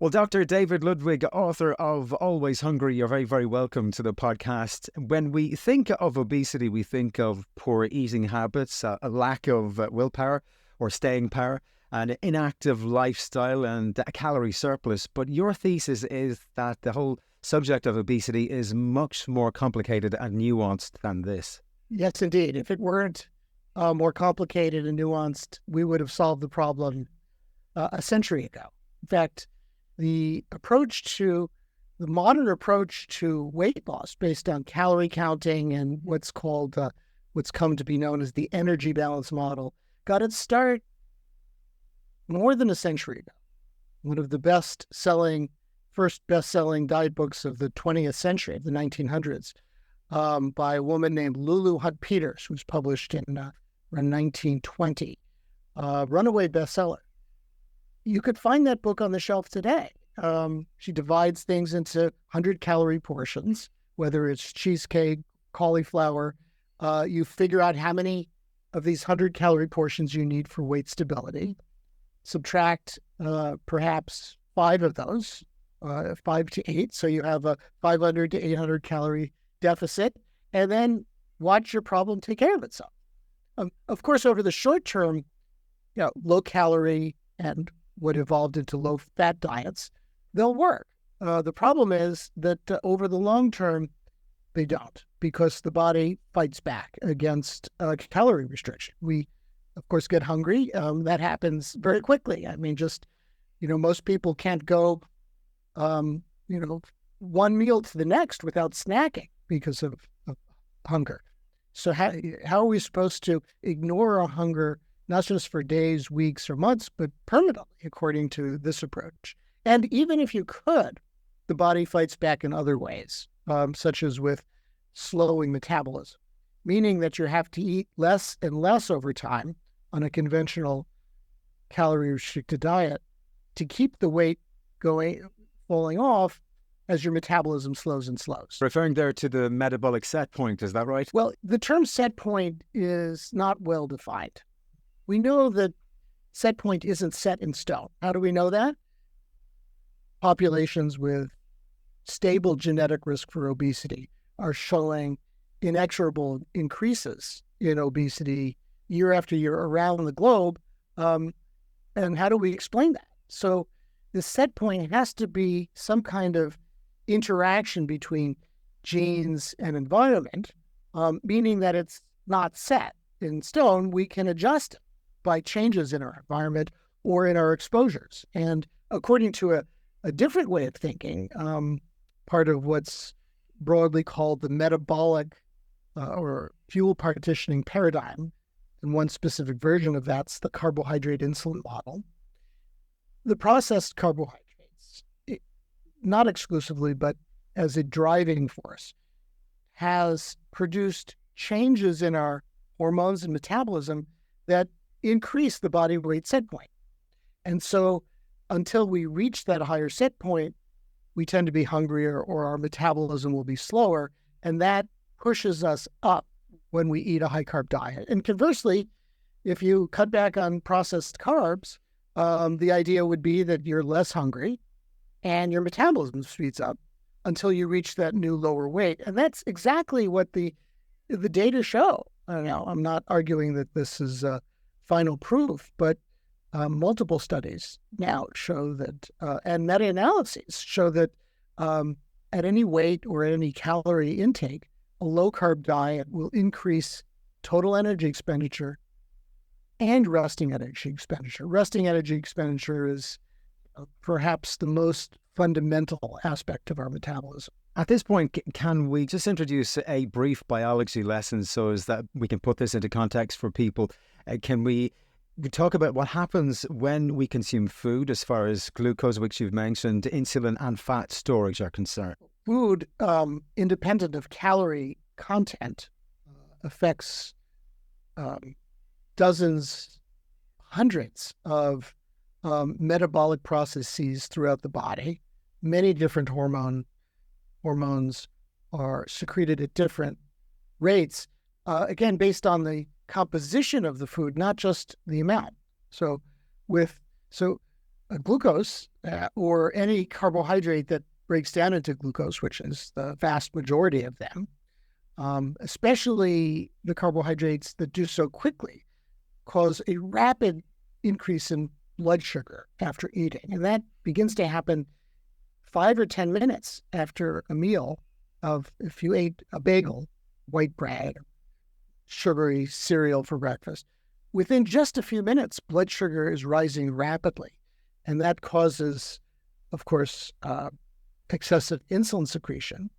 Well, Dr. David Ludwig, author of Always Hungry, you're very, very welcome to the podcast. When we think of obesity, we think of poor eating habits, a lack of willpower or staying power, an inactive lifestyle and a calorie surplus. But your thesis is that the whole subject of obesity is much more complicated and nuanced than this. Yes, indeed. If it weren't more complicated and nuanced, we would have solved the problem a century ago. In fact, the modern approach to weight loss based on calorie counting and what's come to be known as the energy balance model got its start more than a century ago. One of the first best-selling diet books of the 20th century, of the 1900s, by a woman named Lulu Hunt Peters, who was published in around 1920, runaway bestseller. You could find that book on the shelf today. She divides things into 100-calorie portions, whether it's cheesecake, cauliflower. You figure out how many of these 100-calorie portions you need for weight stability. Subtract perhaps 5 of those, 5 to 8. So you have a 500 to 800-calorie deficit, and then watch your problem take care of itself. Of course, over the short term, low-calorie and what evolved into low-fat diets, they'll work. The problem is that over the long term, they don't, because the body fights back against calorie restriction. We, of course, get hungry. That happens very quickly. I mean, most people can't go, one meal to the next without snacking because of hunger. So how are we supposed to ignore our hunger, not just for days, weeks, or months, but permanently, according to this approach? And even if you could, the body fights back in other ways, such as with slowing metabolism, meaning that you have to eat less and less over time on a conventional calorie-restricted diet to keep the weight falling off as your metabolism slows and slows. Referring there to the metabolic set point, is that right? Well, the term set point is not well defined. We know that set point isn't set in stone. How do we know that? Populations with stable genetic risk for obesity are showing inexorable increases in obesity year after year around the globe. And how do we explain that? So the set point has to be some kind of interaction between genes and environment, meaning that it's not set in stone. We can adjust it by changes in our environment or in our exposures. And according to a different way of thinking, part of what's broadly called the metabolic or fuel partitioning paradigm, and one specific version of that's the carbohydrate insulin model, the processed carbohydrates, not exclusively, but as a driving force, has produced changes in our hormones and metabolism that increase the body weight set point. And so until we reach that higher set point, we tend to be hungrier or our metabolism will be slower, and that pushes us up when we eat a high-carb diet. And conversely, if you cut back on processed carbs, the idea would be that you're less hungry and your metabolism speeds up until you reach that new lower weight. And that's exactly what the data show. Now, I'm not arguing that this is final proof, but multiple studies now show that, and meta-analyses show that at any weight or at any calorie intake, a low-carb diet will increase total energy expenditure and resting energy expenditure. Resting energy expenditure is perhaps the most fundamental aspect of our metabolism. At this point, can we just introduce a brief biology lesson so as that we can put this into context for people? Can we talk about what happens when we consume food as far as glucose, which you've mentioned, insulin and fat storage are concerned? Food, independent of calorie content, affects dozens, hundreds of metabolic processes throughout the body. Many different hormones are secreted at different rates, again, based on the composition of the food, not just the amount. So glucose or any carbohydrate that breaks down into glucose, which is the vast majority of them, especially the carbohydrates that do so quickly, cause a rapid increase in blood sugar after eating. And that begins to happen 5 or 10 minutes after a meal if you ate a bagel, white bread, sugary cereal for breakfast. Within just a few minutes, blood sugar is rising rapidly. And that causes, of course, excessive insulin secretion,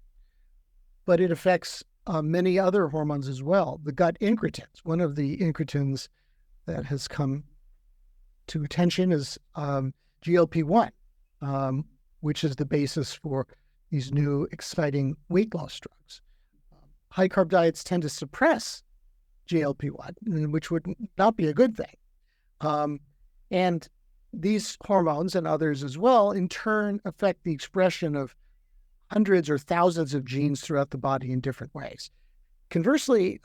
but it affects many other hormones as well. The gut incretins, one of the incretins that has come to attention is GLP-1, which is the basis for these new exciting weight loss drugs. High carb diets tend to suppress GLP-1, which would not be a good thing. And these hormones and others as well, in turn, affect the expression of hundreds or thousands of genes throughout the body in different ways. Conversely,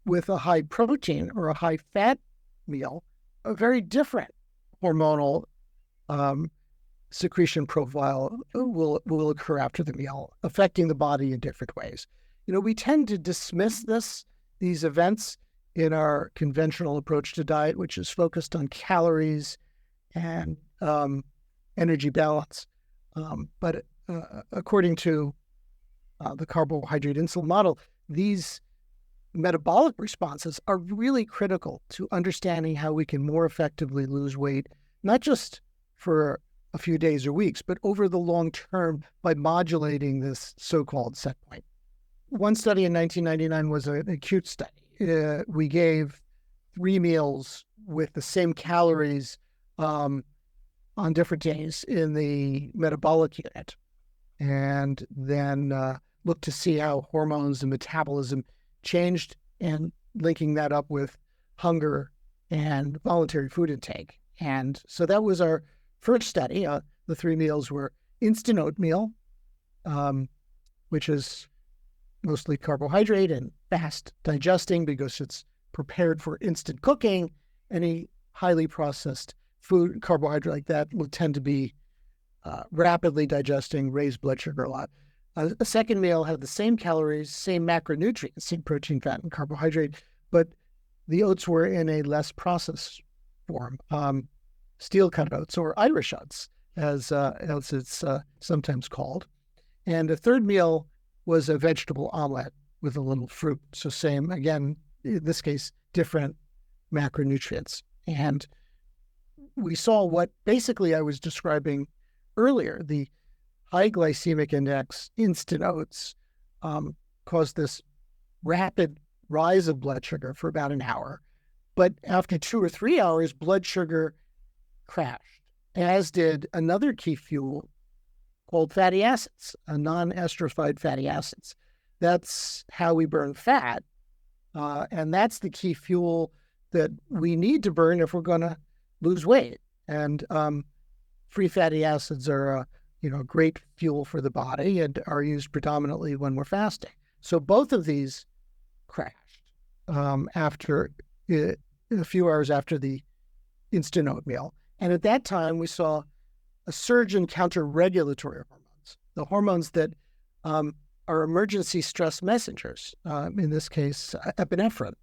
with a high protein or a high fat meal, a very different hormonal secretion profile will occur after the meal, affecting the body in different ways. We tend to dismiss these events in our conventional approach to diet, which is focused on calories and energy balance. But according to the carbohydrate insulin model, these metabolic responses are really critical to understanding how we can more effectively lose weight, not just for a few days or weeks, but over the long term by modulating this so-called set point. One study in 1999 was an acute study. We gave 3 meals with the same calories on different days in the metabolic unit, and then looked to see how hormones and metabolism changed, and linking that up with hunger and voluntary food intake. And so that was our first study. The 3 meals were instant oatmeal, which is mostly carbohydrate and fast digesting because it's prepared for instant cooking. Any highly processed food, carbohydrate like that, will tend to be rapidly digesting, raise blood sugar a lot. A second meal had the same calories, same macronutrients, same protein, fat, and carbohydrate, but the oats were in a less processed form, steel-cut oats or Irish oats, as it's sometimes called. And a third meal was a vegetable omelet with a little fruit. So same, again, in this case, different macronutrients. And we saw what basically I was describing earlier. The high glycemic index instant oats caused this rapid rise of blood sugar for about an hour. But after 2 or 3 hours, blood sugar crashed, as did another key fuel called fatty acids, non-esterified fatty acids. That's how we burn fat. And that's the key fuel that we need to burn if we're going to lose weight. And free fatty acids are a great fuel for the body and are used predominantly when we're fasting. So both of these crashed after a few hours after the instant oatmeal. And at that time, we saw a surge in counter-regulatory hormones, the hormones that are emergency stress messengers, in this case, epinephrine.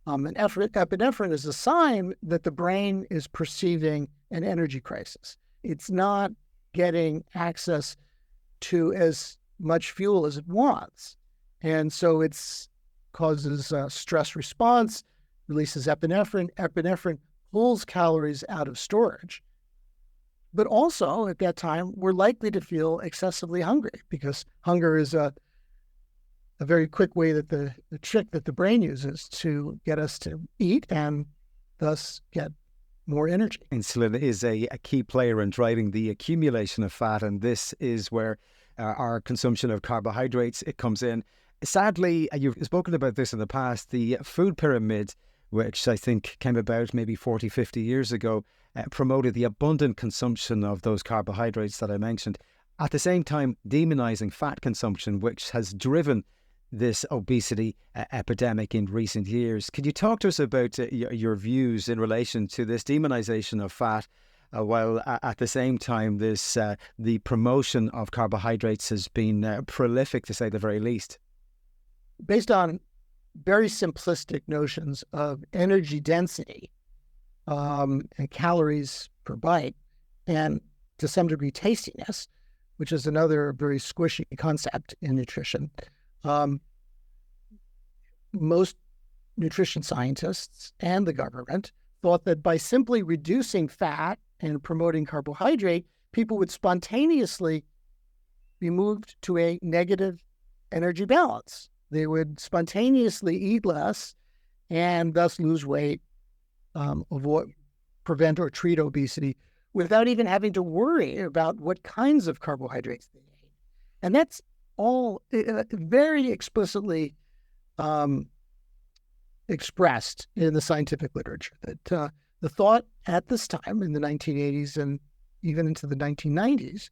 And epinephrine is a sign that the brain is perceiving an energy crisis. It's not getting access to as much fuel as it wants. And so it causes a stress response, releases epinephrine. Epinephrine pulls calories out of storage. But also at that time, we're likely to feel excessively hungry because hunger is a very quick way that the trick that the brain uses to get us to eat and thus get more energy. Insulin is a key player in driving the accumulation of fat, and this is where our consumption of carbohydrates, it comes in. Sadly, you've spoken about this in the past, the food pyramid, which I think came about maybe 40, 50 years ago, promoted the abundant consumption of those carbohydrates that I mentioned, at the same time demonizing fat consumption, which has driven this obesity epidemic in recent years. Can you talk to us about your views in relation to this demonization of fat while at the same time, the promotion of carbohydrates has been prolific, to say the very least. Based on very simplistic notions of energy density and calories per bite, and to some degree tastiness, which is another very squishy concept in nutrition. Most nutrition scientists and the government thought that by simply reducing fat and promoting carbohydrate, people would spontaneously be moved to a negative energy balance. They would spontaneously eat less and thus lose weight, avoid, prevent or treat obesity without even having to worry about what kinds of carbohydrates they ate. And that's all very explicitly expressed in the scientific literature, that the thought at this time in the 1980s and even into the 1990s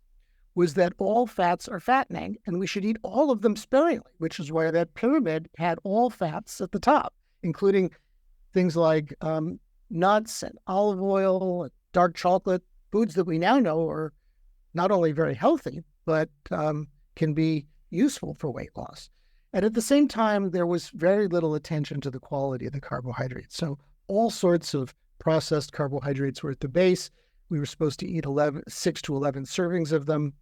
was that all fats are fattening and we should eat all of them sparingly, which is why that pyramid had all fats at the top, including things like nuts and olive oil and dark chocolate, foods that we now know are not only very healthy, but can be useful for weight loss. And at the same time, there was very little attention to the quality of the carbohydrates. So all sorts of processed carbohydrates were at the base. We were supposed to eat 6 to 11 servings of them.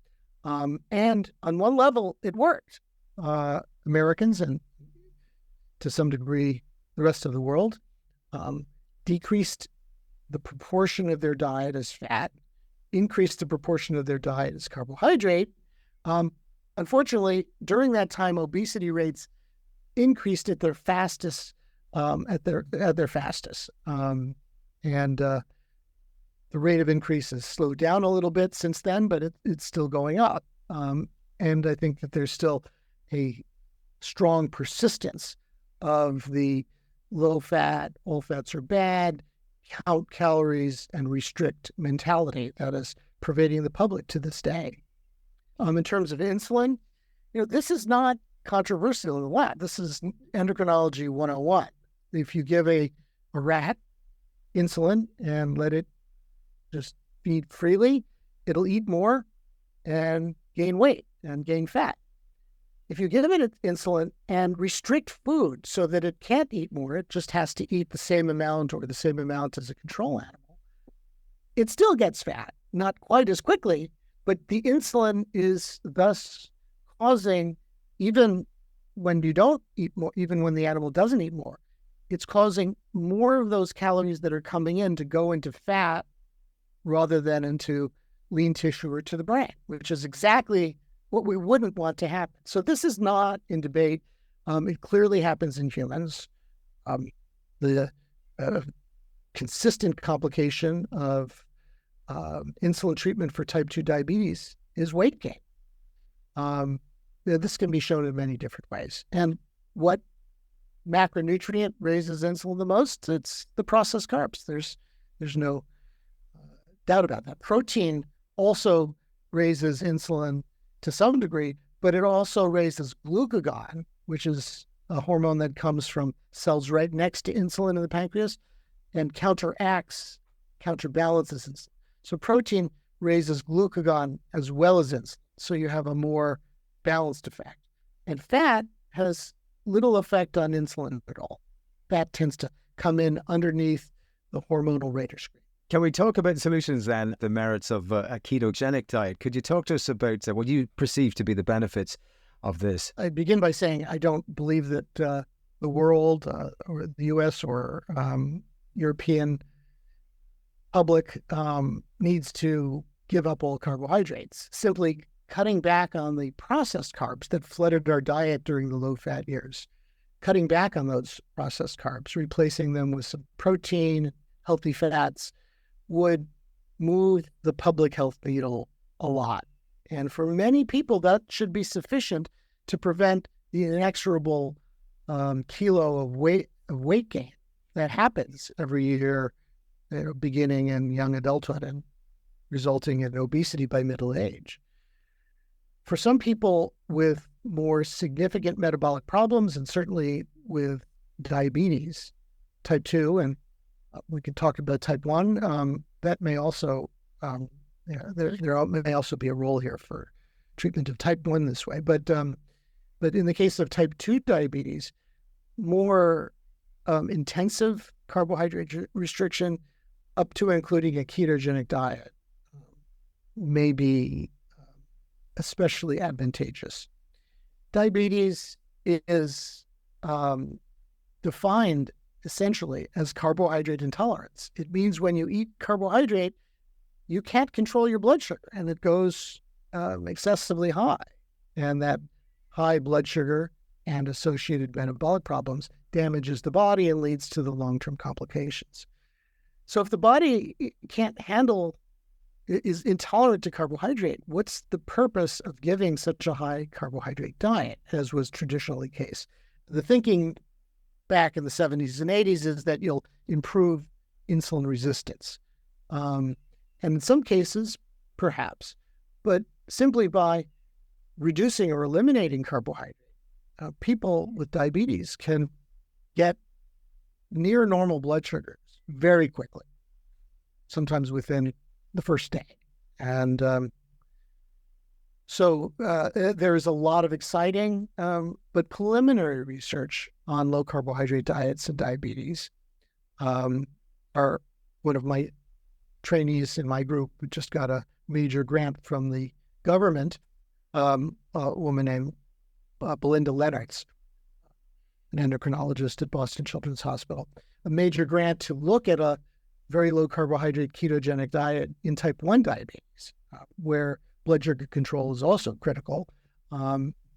And on one level, it worked. Americans, and to some degree, the rest of the world, decreased the proportion of their diet as fat, increased the proportion of their diet as carbohydrate. Unfortunately, during that time, obesity rates increased at their fastest. The rate of increase has slowed down a little bit since then, but it's still going up. And I think that there's still a strong persistence of the low-fat, all fats are bad, count calories and restrict mentality that is pervading the public to this day. In terms of insulin, this is not controversial in the lab. This is endocrinology 101. If you give a rat insulin and let it just feed freely, it'll eat more and gain weight and gain fat. If you give it insulin and restrict food so that it can't eat more, it just has to eat the same amount or the same amount as a control animal, it still gets fat, not quite as quickly, but the insulin is thus causing, even when you don't eat more, even when the animal doesn't eat more, it's causing more of those calories that are coming in to go into fat rather than into lean tissue or to the brain, which is exactly what we wouldn't want to happen. So this is not in debate. It clearly happens in humans. The consistent complication of insulin treatment for type 2 diabetes is weight gain. This can be shown in many different ways. And what macronutrient raises insulin the most? It's the processed carbs. There's no doubt about that. Protein also raises insulin to some degree, but it also raises glucagon, which is a hormone that comes from cells right next to insulin in the pancreas and counterbalances insulin. So protein raises glucagon as well as insulin. So you have a more balanced effect. And fat has little effect on insulin at all. Fat tends to come in underneath the hormonal radar screen. Can we talk about solutions then, the merits of a ketogenic diet? Could you talk to us about what you perceive to be the benefits of this? I begin by saying I don't believe that the world or the U.S. or European public needs to give up all carbohydrates. Simply cutting back on the processed carbs that flooded our diet during the low-fat years, cutting back on those processed carbs, replacing them with some protein, healthy fats, would move the public health needle a lot. And for many people, that should be sufficient to prevent the inexorable kilo of weight gain that happens every year, beginning in young adulthood and resulting in obesity by middle age. For some people with more significant metabolic problems, and certainly with diabetes, type 2, and we could talk about type 1, that may also There may also be a role here for treatment of type 1 this way. But in the case of type 2 diabetes, more intensive carbohydrate restriction up to including a ketogenic diet may be especially advantageous. Diabetes is defined essentially as carbohydrate intolerance. It means when you eat carbohydrate, you can't control your blood sugar, and it goes excessively high. And that high blood sugar and associated metabolic problems damages the body and leads to the long-term complications. So if the body can't handle, is intolerant to carbohydrate, what's the purpose of giving such a high carbohydrate diet, as was traditionally the case? The thinking back in the 70s and 80s is that you'll improve insulin resistance. And in some cases, perhaps, but simply by reducing or eliminating carbohydrate, people with diabetes can get near normal blood sugars very quickly, sometimes within the first day. And so there is a lot of exciting but preliminary research on low carbohydrate diets and diabetes. One of my trainees in my group just got a major grant from the government, a woman named Belinda Lennox, an endocrinologist at Boston Children's Hospital, a major grant to look at a very low carbohydrate ketogenic diet in type 1 diabetes, where blood sugar control is also critical.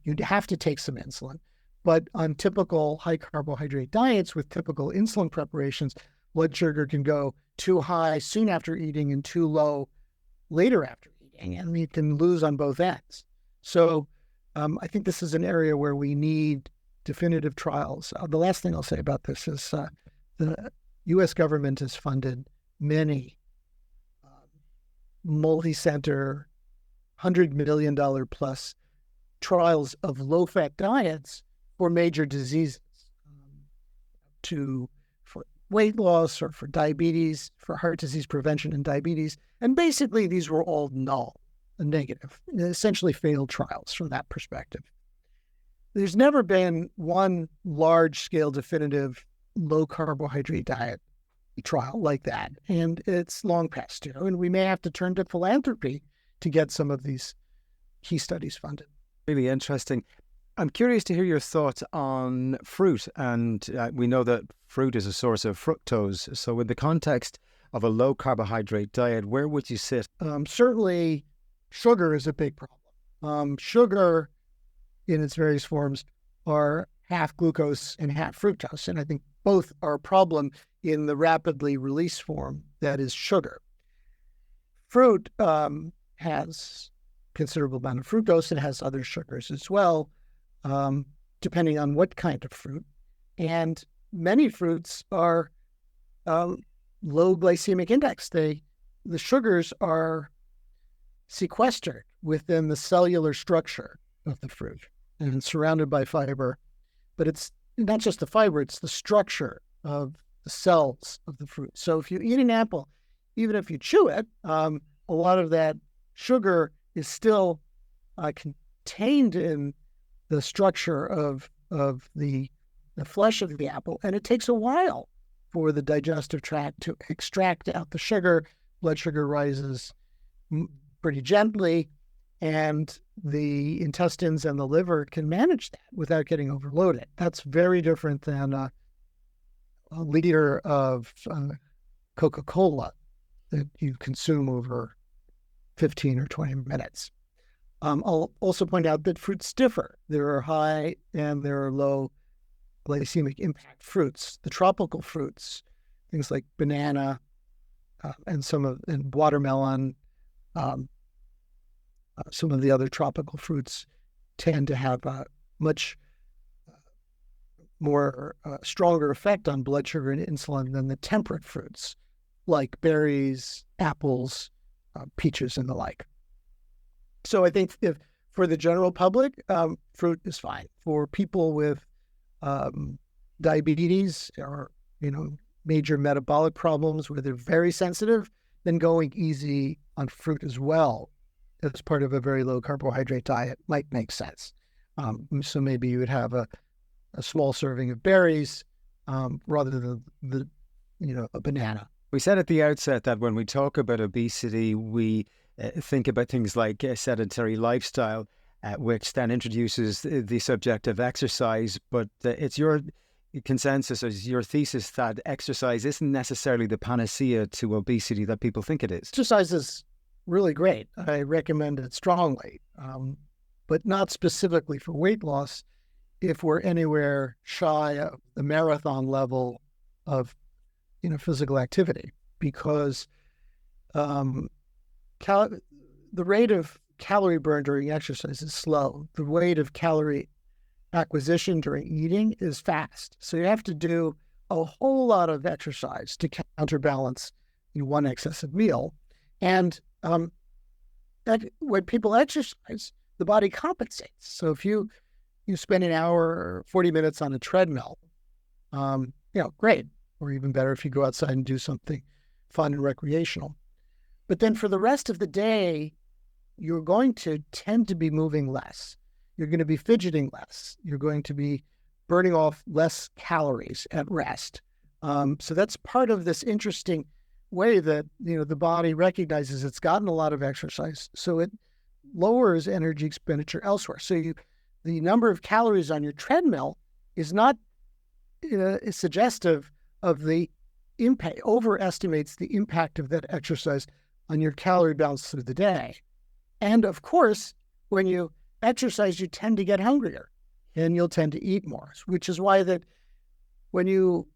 You'd have to take some insulin, but on typical high carbohydrate diets with typical insulin preparations, blood sugar can go too high soon after eating and too low later after eating, and you can lose on both ends. So I think this is an area where we need definitive trials. The last thing I'll say about this is the U.S. government has funded many multi-center, $100 million plus trials of low-fat diets for major diseases, for weight loss or for diabetes, for heart disease prevention and diabetes. And basically, these were all null and negative, essentially failed trials from that perspective. There's never been one large-scale definitive low-carbohydrate diet trial like that, and it's long past due, and we may have to turn to philanthropy to get some of these key studies funded. Really interesting. I'm curious to hear your thoughts on fruit, and we know that fruit is a source of fructose. So in the context of a low-carbohydrate diet, where would you sit? Certainly, sugar is a big problem. Sugar in its various forms are half glucose and half fructose, and I think both are a problem in the rapidly released form that is sugar. Fruit has considerable amount of fructose. It has other sugars as well, depending on what kind of fruit. And many fruits are low glycemic index. The sugars are sequestered within the cellular structure of the fruit and surrounded by fiber. But it's not just the fiber, it's the structure of the cells of the fruit. So if you eat an apple, even if you chew it, a lot of that sugar is still contained in the structure of the flesh of the apple, and it takes a while for the digestive tract to extract out the sugar. Blood sugar rises pretty gently, and the intestines and the liver can manage that without getting overloaded. That's very different than a liter of Coca-Cola that you consume over 15 or 20 minutes. I'll also point out that fruits differ. There are high and there are low glycemic impact fruits. The tropical fruits, things like banana and watermelon, some of the other tropical fruits tend to have a much more stronger effect on blood sugar and insulin than the temperate fruits, like berries, apples, peaches, and the like. So I think if for the general public, fruit is fine. For people with diabetes or major metabolic problems where they're very sensitive then going easy on fruit as well as part of a very low carbohydrate diet might make sense. So maybe you would have a small serving of berries rather than a banana. We said at the outset that when we talk about obesity, we think about things like a sedentary lifestyle, which then introduces the subject of exercise. But it's your consensus, or your thesis, that exercise isn't necessarily the panacea to obesity that people think it is. Exercise is really great. I recommend it strongly, but not specifically for weight loss if we're anywhere shy of the marathon level of physical activity, because the rate of calorie burn during exercise is slow. The rate of calorie acquisition during eating is fast. So you have to do a whole lot of exercise to counterbalance one excessive meal. And when people exercise, the body compensates. So if you spend an hour or 40 minutes on a treadmill, great. Or even better if you go outside and do something fun and recreational. But then for the rest of the day, you're going to tend to be moving less. You're going to be fidgeting less. You're going to be burning off less calories at rest. So that's part of this interesting way that the body recognizes it's gotten a lot of exercise, so it lowers energy expenditure elsewhere. So the number of calories on your treadmill is not is suggestive of the impact, overestimates the impact of that exercise on your calorie balance through the day. And of course, when you exercise, you tend to get hungrier and you'll tend to eat more, which is why that when you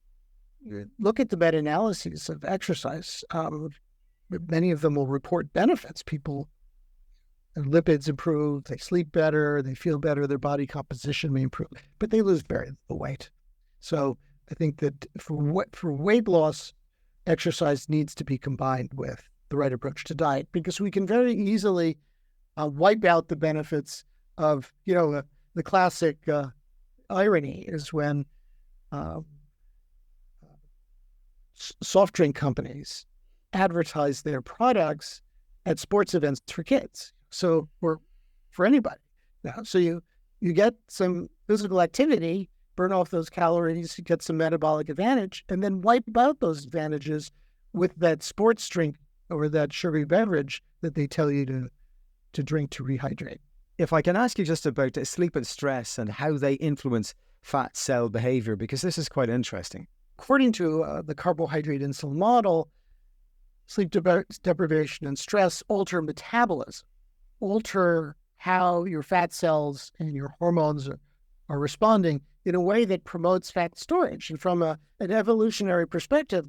look at the meta-analyses of exercise, many of them will report benefits. Their lipids improve, they sleep better, they feel better, their body composition may improve, but they lose very little weight. So I think that for weight loss, exercise needs to be combined with the right approach to diet, because we can very easily wipe out the benefits of, the classic irony is when soft drink companies advertise their products at sports events for kids. So for anybody. So you get some physical activity, burn off those calories, get some metabolic advantage, and then wipe out those advantages with that sports drink or that sugary beverage that they tell you to drink to rehydrate. If I can ask you just about sleep and stress and how they influence fat cell behavior, because this is quite interesting. According to the carbohydrate insulin model, sleep deprivation and stress alter metabolism, alter how your fat cells and your hormones are responding in a way that promotes fat storage. And from an evolutionary perspective,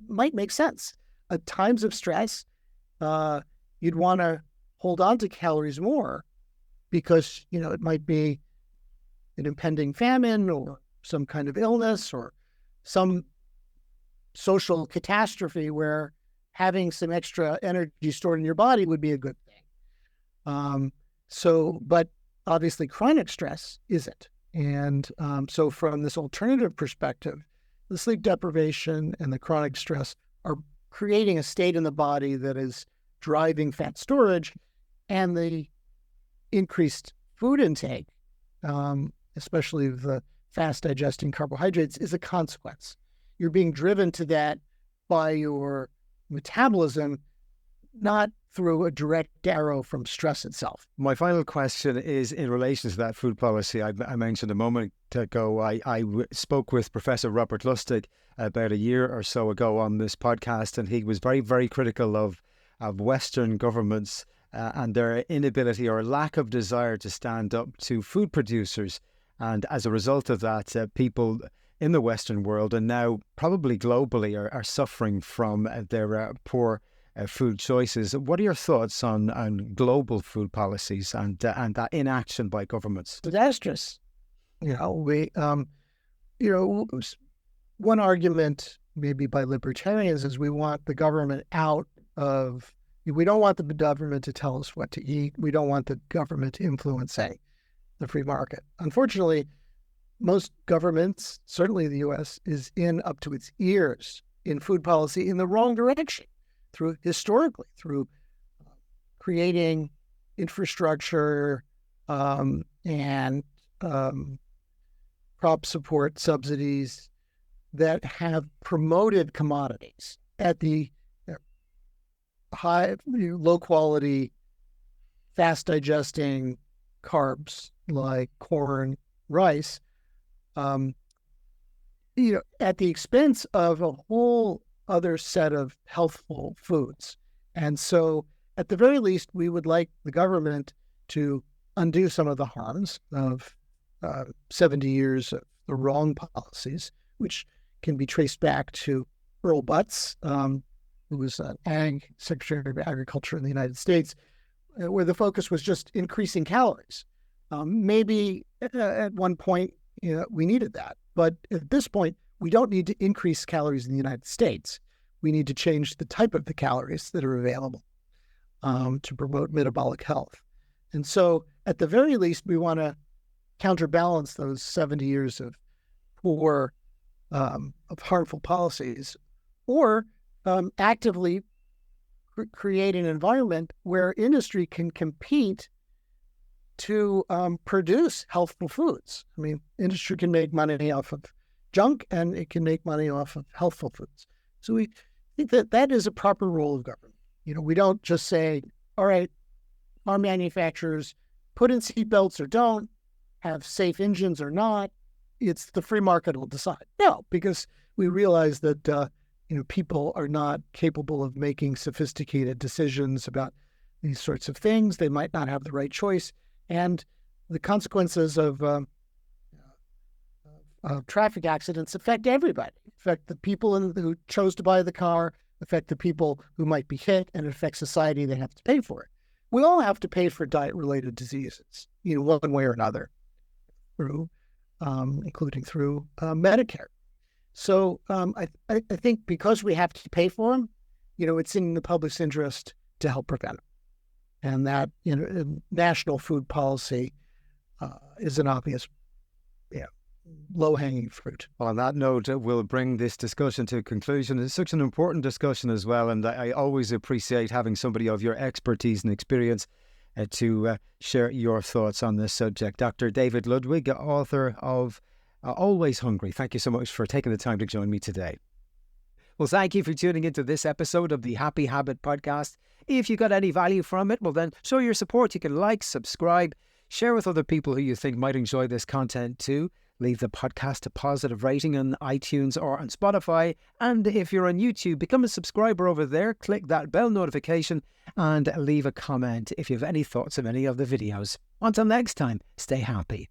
might make sense. At times of stress, you'd want to hold on to calories more because, it might be an impending famine or some kind of illness or some social catastrophe where having some extra energy stored in your body would be a good thing. But obviously chronic stress isn't. And so from this alternative perspective, the sleep deprivation and the chronic stress are creating a state in the body that is driving fat storage, and the increased food intake, especially the fast digesting carbohydrates, is a consequence. You're being driven to that by your metabolism, not through a direct arrow from stress itself. My final question is in relation to that food policy. I mentioned a moment ago, I spoke with Professor Robert Lustig about a year or so ago on this podcast, and he was very, very critical of Western governments and their inability or lack of desire to stand up to food producers. And as a result of that, people in the Western world and now probably globally are suffering from their poor food choices. What are your thoughts on global food policies and that inaction by governments? Disastrous. One argument maybe by libertarians is we want the government out of. We don't want the government to tell us what to eat. We don't want the government influencing the free market. Unfortunately, most governments, certainly the U.S., is up to its ears in food policy in the wrong direction. historically through creating infrastructure and crop support subsidies that have promoted commodities at the high, low quality, fast digesting carbs like corn, rice, at the expense of a whole other set of healthful foods. And so at the very least, we would like the government to undo some of the harms of 70 years of the wrong policies, which can be traced back to Earl Butz, who was an Secretary of Agriculture in the United States, where the focus was just increasing calories. Maybe at one point we needed that, but at this point, we don't need to increase calories in the United States. We need to change the type of the calories that are available to promote metabolic health. And so at the very least, we want to counterbalance those 70 years of poor, of harmful policies, or actively create an environment where industry can compete to produce healthful foods. I mean, industry can make money off of junk, and it can make money off of healthful foods. So we think that that is a proper role of government. We don't just say, all right, our manufacturers put in seatbelts or don't, have safe engines or not. It's the free market will decide. No, because we realize that people are not capable of making sophisticated decisions about these sorts of things. They might not have the right choice, and the consequences of traffic accidents affect everybody. Affect the people who chose to buy the car, affect the people who might be hit, and affect society that have to pay for it. We all have to pay for diet-related diseases, one way or another, including through Medicare. So I think because we have to pay for them, it's in the public's interest to help prevent them. And that national food policy is an obvious, low-hanging fruit. Well, on that note, we'll bring this discussion to a conclusion. It's such an important discussion as well, and I always appreciate having somebody of your expertise and experience to share your thoughts on this subject. Dr. David Ludwig, author of Always Hungry. Thank you so much for taking the time to join me today. Well, thank you for tuning into this episode of the Happy Habit Podcast. If you got any value from it, well then show your support. You can like, subscribe, share with other people who you think might enjoy this content too. Leave the podcast a positive rating on iTunes or on Spotify. And if you're on YouTube, become a subscriber over there. Click that bell notification and leave a comment if you have any thoughts on any of the videos. Until next time, stay happy.